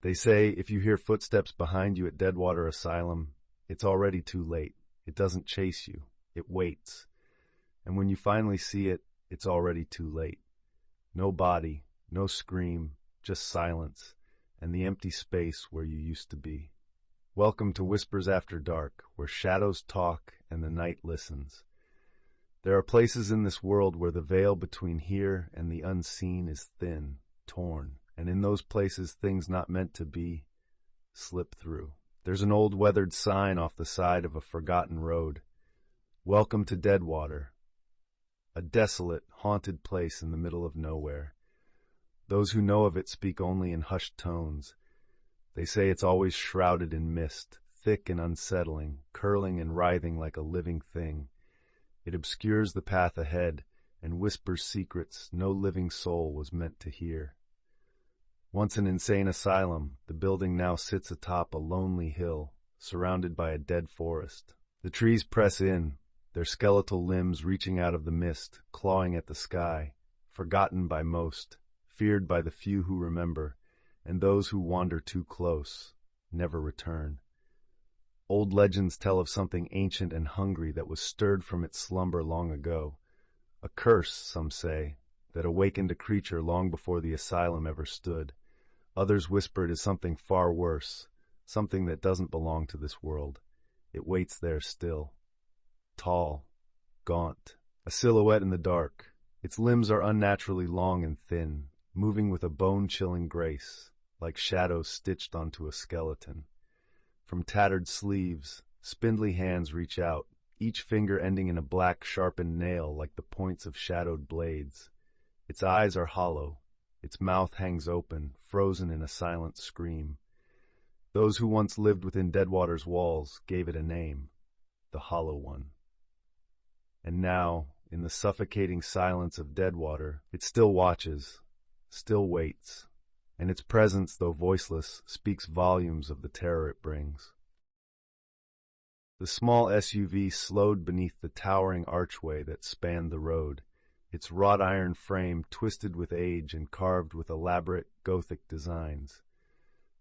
They say if you hear footsteps behind you at Deadwater Asylum, it's already too late. It doesn't chase you. It waits. And when you finally see it, it's already too late. No body, no scream, just silence, and the empty space where you used to be. Welcome to Whispers After Dark, where shadows talk and the night listens. There are places in this world where the veil between here and the unseen is thin, torn, and in those places things not meant to be slip through. There's an old weathered sign off the side of a forgotten road. Welcome to Deadwater, a desolate, haunted place in the middle of nowhere. Those who know of it speak only in hushed tones. They say it's always shrouded in mist, thick and unsettling, curling and writhing like a living thing. It obscures the path ahead and whispers secrets no living soul was meant to hear. Once an insane asylum, the building now sits atop a lonely hill, surrounded by a dead forest. The trees press in, their skeletal limbs reaching out of the mist, clawing at the sky, forgotten by most, feared by the few who remember, and those who wander too close never return. Old legends tell of something ancient and hungry that was stirred from its slumber long ago. A curse, some say, that awakened a creature long before the asylum ever stood. Others whisper it is something far worse, something that doesn't belong to this world. It waits there still. Tall, gaunt, a silhouette in the dark. Its limbs are unnaturally long and thin, moving with a bone-chilling grace, like shadows stitched onto a skeleton. From tattered sleeves, spindly hands reach out, each finger ending in a black, sharpened nail like the points of shadowed blades. Its eyes are hollow. Its mouth hangs open, frozen in a silent scream. Those who once lived within Deadwater's walls gave it a name, the Hollow One. And now, in the suffocating silence of Deadwater, it still watches, still waits, and its presence, though voiceless, speaks volumes of the terror it brings. The small SUV slowed beneath the towering archway that spanned the road, its wrought iron frame twisted with age and carved with elaborate Gothic designs.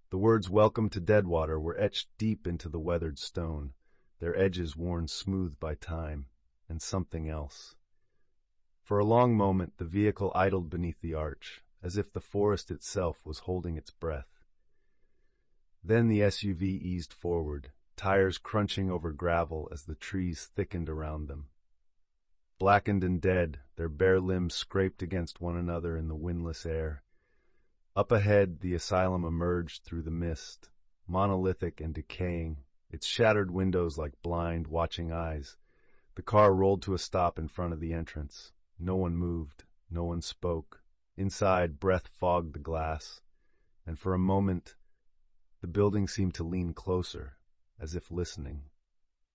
The words "Welcome to Deadwater" were etched deep into the weathered stone, their edges worn smooth by time, and something else. For a long moment the vehicle idled beneath the arch, as if the forest itself was holding its breath. Then the SUV eased forward, tires crunching over gravel as the trees thickened around them. Blackened and dead, their bare limbs scraped against one another in the windless air. Up ahead, the asylum emerged through the mist, monolithic and decaying, its shattered windows like blind, watching eyes. The car rolled to a stop in front of the entrance. No one moved, no one spoke. Inside, breath fogged the glass, and for a moment, the building seemed to lean closer, as if listening.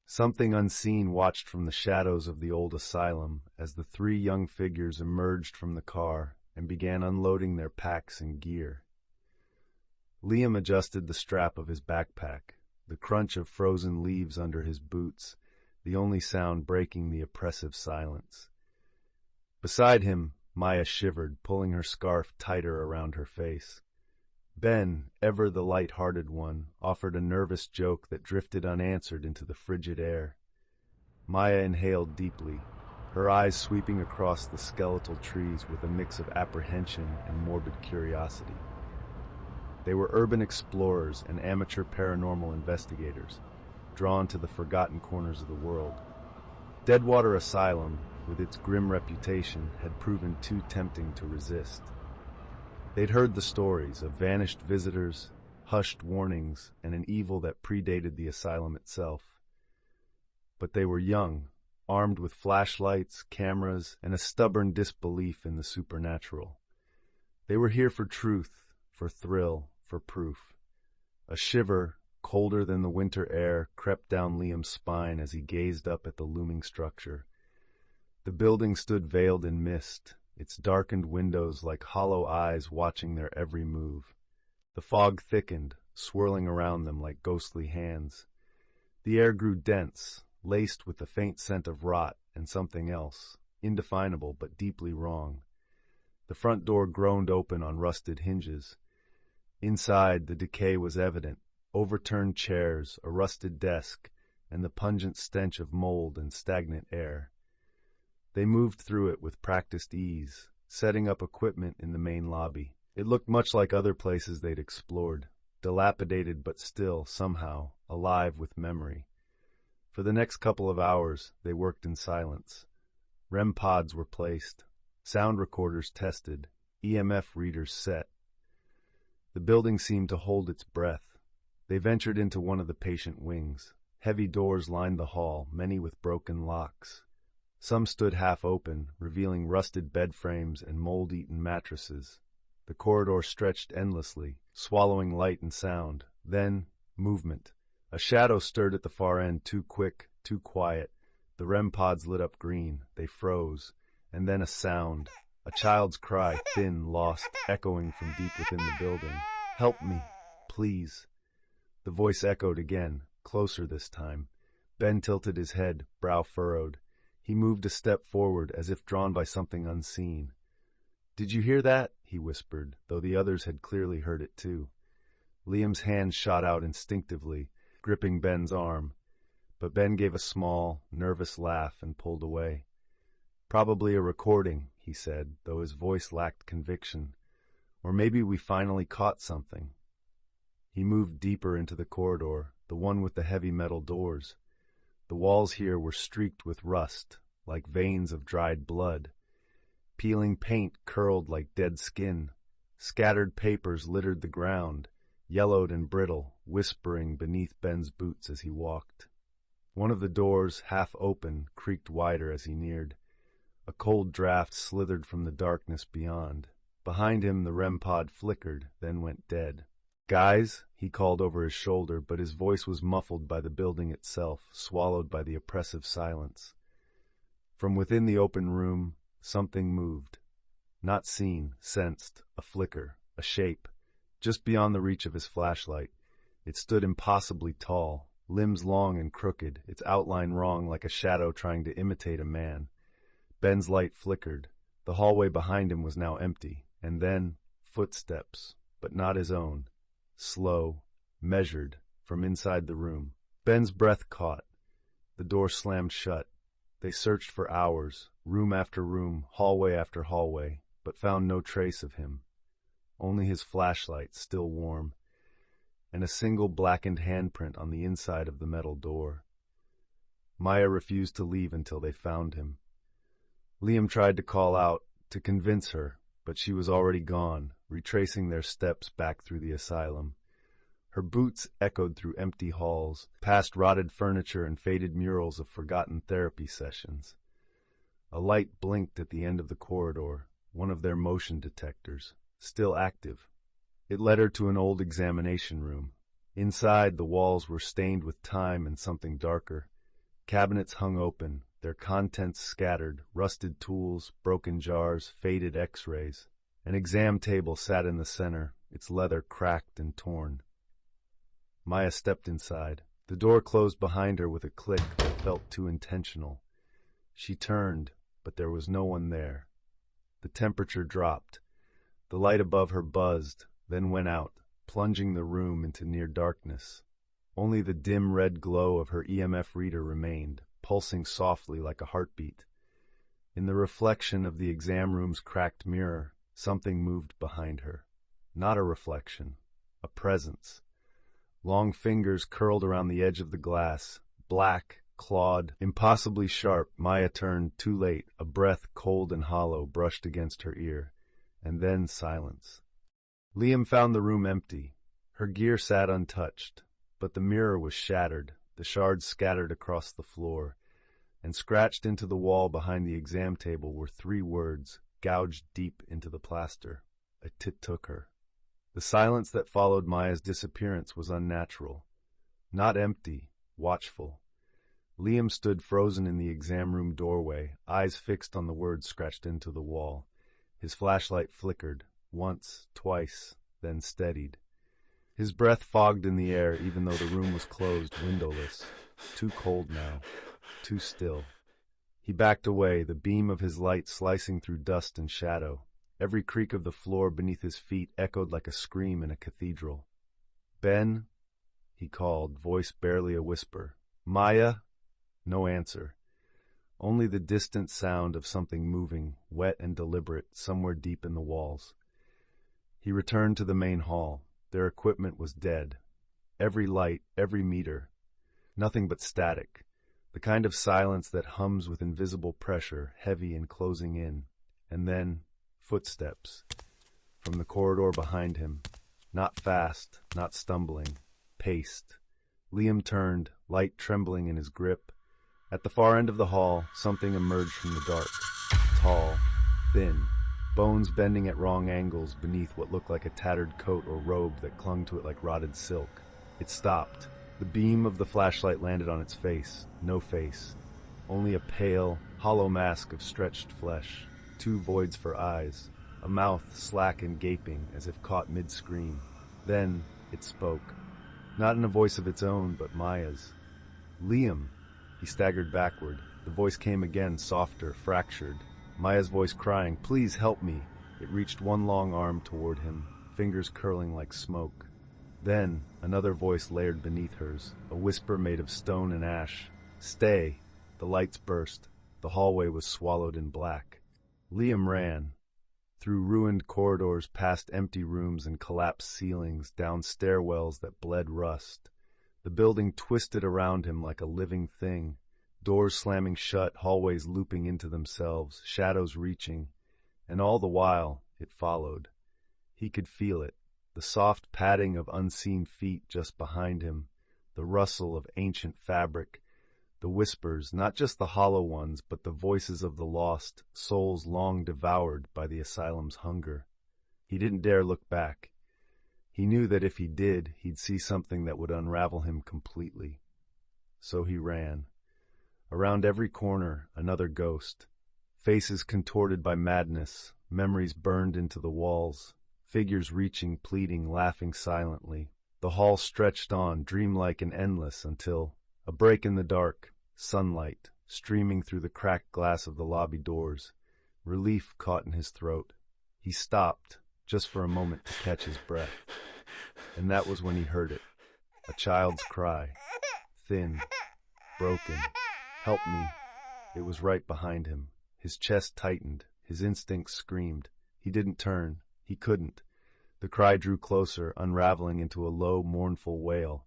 Something unseen watched from the shadows of the old asylum as the three young figures emerged from the car and began unloading their packs and gear. Liam adjusted the strap of his backpack, the crunch of frozen leaves under his boots, the only sound breaking the oppressive silence. Beside him, Maya shivered, pulling her scarf tighter around her face. Ben, ever the light-hearted one, offered a nervous joke that drifted unanswered into the frigid air. Maya inhaled deeply, her eyes sweeping across the skeletal trees with a mix of apprehension and morbid curiosity. They were urban explorers and amateur paranormal investigators, drawn to the forgotten corners of the world. Deadwater Asylum, with its grim reputation, had proven too tempting to resist. They'd heard the stories of vanished visitors, hushed warnings, and an evil that predated the asylum itself. But they were young, armed with flashlights, cameras, and a stubborn disbelief in the supernatural. They were here for truth, for thrill, for proof. A shiver, colder than the winter air, crept down Liam's spine as he gazed up at the looming structure. The building stood veiled in mist, its darkened windows like hollow eyes watching their every move. The fog thickened, swirling around them like ghostly hands. The air grew dense, laced with the faint scent of rot and something else, indefinable but deeply wrong. The front door groaned open on rusted hinges. Inside, the decay was evident. Overturned chairs, a rusted desk, and the pungent stench of mold and stagnant air. They moved through it with practiced ease, setting up equipment in the main lobby. It looked much like other places they'd explored, dilapidated but still, somehow, alive with memory. For the next couple of hours, they worked in silence. REM pods were placed, sound recorders tested, EMF readers set. The building seemed to hold its breath. They ventured into one of the patient wings. Heavy doors lined the hall, many with broken locks. Some stood half open, revealing rusted bed frames and mold-eaten mattresses. The corridor stretched endlessly, swallowing light and sound. Then, movement. A shadow stirred at the far end, too quick, too quiet. The REM pods lit up green. They froze. And then a sound. A child's cry, thin, lost, echoing from deep within the building. "Help me, please." The voice echoed again, closer this time. Ben tilted his head, brow furrowed. He moved a step forward, as if drawn by something unseen. "Did you hear that?" he whispered, though the others had clearly heard it too. Liam's hand shot out instinctively, gripping Ben's arm. But Ben gave a small, nervous laugh and pulled away. "Probably a recording," he said, though his voice lacked conviction. "Or maybe we finally caught something." He moved deeper into the corridor, the one with the heavy metal doors. The walls here were streaked with rust, like veins of dried blood. Peeling paint curled like dead skin. Scattered papers littered the ground, yellowed and brittle, whispering beneath Ben's boots as he walked. One of the doors, half open, creaked wider as he neared. A cold draft slithered from the darkness beyond. Behind him the REM pod flickered, then went dead. "Guys," he called over his shoulder, but his voice was muffled by the building itself, swallowed by the oppressive silence. From within the open room, something moved. Not seen, sensed, a flicker, a shape. Just beyond the reach of his flashlight, it stood impossibly tall, limbs long and crooked, its outline wrong like a shadow trying to imitate a man. Ben's light flickered. The hallway behind him was now empty, and then footsteps, but not his own. Slow, measured, from inside the room. Ben's breath caught. The door slammed shut. They searched for hours, room after room, hallway after hallway, but found no trace of him. Only his flashlight, still warm, and a single blackened handprint on the inside of the metal door. Maya refused to leave until they found him. Liam tried to call out, to convince her, but she was already gone, retracing their steps back through the asylum. Her boots echoed through empty halls, past rotted furniture and faded murals of forgotten therapy sessions. A light blinked at the end of the corridor, one of their motion detectors, still active. It led her to an old examination room. Inside, the walls were stained with time and something darker. Cabinets hung open, their contents scattered, rusted tools, broken jars, faded X-rays. An exam table sat in the center, its leather cracked and torn. Maya stepped inside. The door closed behind her with a click that felt too intentional. She turned, but there was no one there. The temperature dropped. The light above her buzzed, then went out, plunging the room into near darkness. Only the dim red glow of her EMF reader remained, pulsing softly like a heartbeat. In the reflection of the exam room's cracked mirror, something moved behind her. Not a reflection, a presence. Long fingers curled around the edge of the glass, black, clawed, impossibly sharp. Maya turned, too late. A breath, cold and hollow, brushed against her ear. And then silence. Liam found the room empty. Her gear sat untouched, but the mirror was shattered, the shards scattered across the floor, and scratched into the wall behind the exam table were 3 words, gouged deep into the plaster. It took her. The silence that followed Maya's disappearance was unnatural. Not empty, watchful. Liam stood frozen in the exam room doorway, eyes fixed on the words scratched into the wall. His flashlight flickered, once, twice, then steadied. His breath fogged in the air even though the room was closed, windowless. Too cold now, too still. He backed away, the beam of his light slicing through dust and shadow. Every creak of the floor beneath his feet echoed like a scream in a cathedral. "Ben," he called, voice barely a whisper. "Maya?" No answer. Only the distant sound of something moving, wet and deliberate, somewhere deep in the walls. He returned to the main hall. Their equipment was dead. Every light, every meter. Nothing but static. The kind of silence that hums with invisible pressure, heavy and closing in. And then, footsteps. From the corridor behind him. Not fast, not stumbling. Paced. Liam turned, light trembling in his grip. At the far end of the hall, something emerged from the dark. Tall, thin, bones bending at wrong angles beneath what looked like a tattered coat or robe that clung to it like rotted silk. It stopped. The beam of the flashlight landed on its face. No face. Only a pale, hollow mask of stretched flesh. Two voids for eyes. A mouth slack and gaping as if caught mid-scream. Then it spoke. Not in a voice of its own, but Maya's. "Liam." He staggered backward. The voice came again, softer, fractured. Maya's voice crying, "Please help me." It reached one long arm toward him, fingers curling like smoke. Then, another voice layered beneath hers, a whisper made of stone and ash. "Stay." The lights burst. The hallway was swallowed in black. Liam ran. Through ruined corridors, past empty rooms and collapsed ceilings, down stairwells that bled rust. The building twisted around him like a living thing, doors slamming shut, hallways looping into themselves, shadows reaching, and all the while it followed. He could feel it, the soft padding of unseen feet just behind him, the rustle of ancient fabric, the whispers, not just the hollow ones, but the voices of the lost, souls long devoured by the asylum's hunger. He didn't dare look back. He knew that if he did, he'd see something that would unravel him completely. So he ran. Around every corner, another ghost. Faces contorted by madness, memories burned into the walls, figures reaching, pleading, laughing silently. The hall stretched on, dreamlike and endless, until a break in the dark, sunlight, streaming through the cracked glass of the lobby doors. Relief caught in his throat. He stopped, just for a moment to catch his breath. And that was when he heard it. A child's cry. Thin. Broken. "Help me." It was right behind him. His chest tightened. His instincts screamed. He didn't turn. He couldn't. The cry drew closer, unraveling into a low, mournful wail.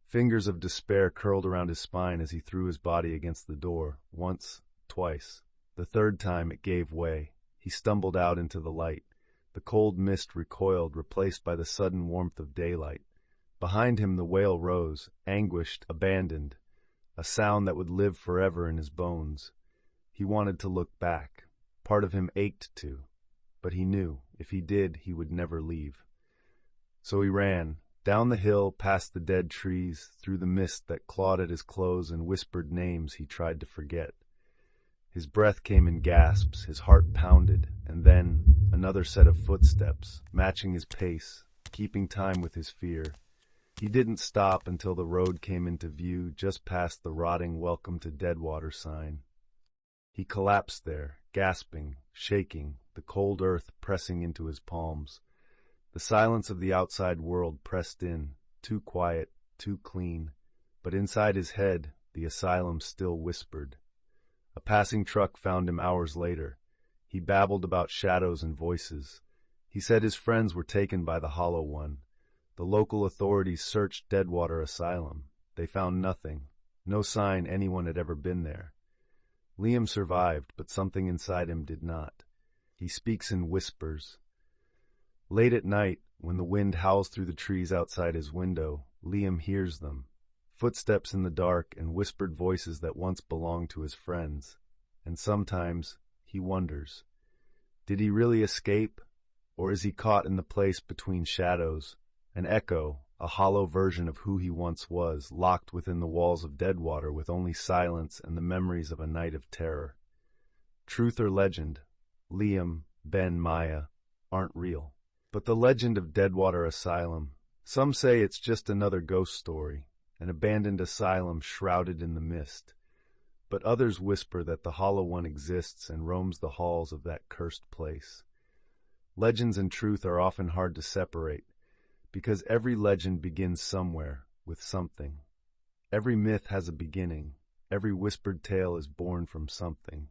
Fingers of despair curled around his spine as he threw his body against the door. Once, twice. The third time it gave way. He stumbled out into the light. The cold mist recoiled, replaced by the sudden warmth of daylight. Behind him the wail rose, anguished, abandoned, a sound that would live forever in his bones. He wanted to look back. Part of him ached to. But he knew, if he did, he would never leave. So he ran, down the hill, past the dead trees, through the mist that clawed at his clothes and whispered names he tried to forget. His breath came in gasps, his heart pounded, and then another set of footsteps, matching his pace, keeping time with his fear. He didn't stop until the road came into view, just past the rotting "Welcome to Deadwater" sign. He collapsed there, gasping, shaking, the cold earth pressing into his palms. The silence of the outside world pressed in, too quiet, too clean, but inside his head, the asylum still whispered. A passing truck found him hours later. He babbled about shadows and voices. He said his friends were taken by the Hollow One. The local authorities searched Deadwater Asylum. They found nothing, no sign anyone had ever been there. Liam survived, but something inside him did not. He speaks in whispers. Late at night, when the wind howls through the trees outside his window, Liam hears them. Footsteps in the dark and whispered voices that once belonged to his friends. And sometimes he wonders, did he really escape, or is he caught in the place between shadows, an echo, a hollow version of who he once was, locked within the walls of Deadwater with only silence and the memories of a night of terror? Truth or legend, Liam, Ben, Maya, aren't real. But the legend of Deadwater Asylum, some say it's just another ghost story, an abandoned asylum shrouded in the mist. But others whisper that the Hollow One exists and roams the halls of that cursed place. Legends and truth are often hard to separate because every legend begins somewhere with something. Every myth has a beginning. Every whispered tale is born from something.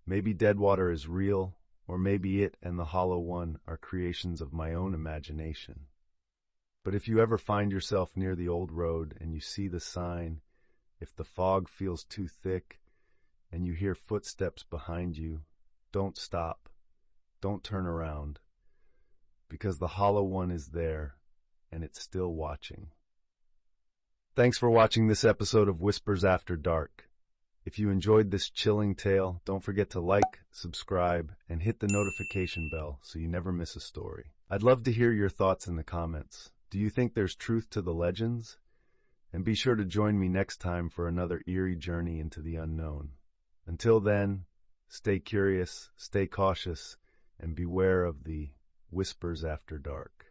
Maybe Deadwater is real, or maybe it and the Hollow One are creations of my own imagination. But if you ever find yourself near the old road and you see the sign, if the fog feels too thick and you hear footsteps behind you, don't stop. Don't turn around, because the Hollow One is there and it's still watching. Thanks for watching this episode of Whispers After Dark. If you enjoyed this chilling tale, don't forget to like, subscribe, and hit the notification bell so you never miss a story. I'd love to hear your thoughts in the comments. Do you think there's truth to the legends? And be sure to join me next time for another eerie journey into the unknown. Until then, stay curious, stay cautious, and beware of the whispers after dark.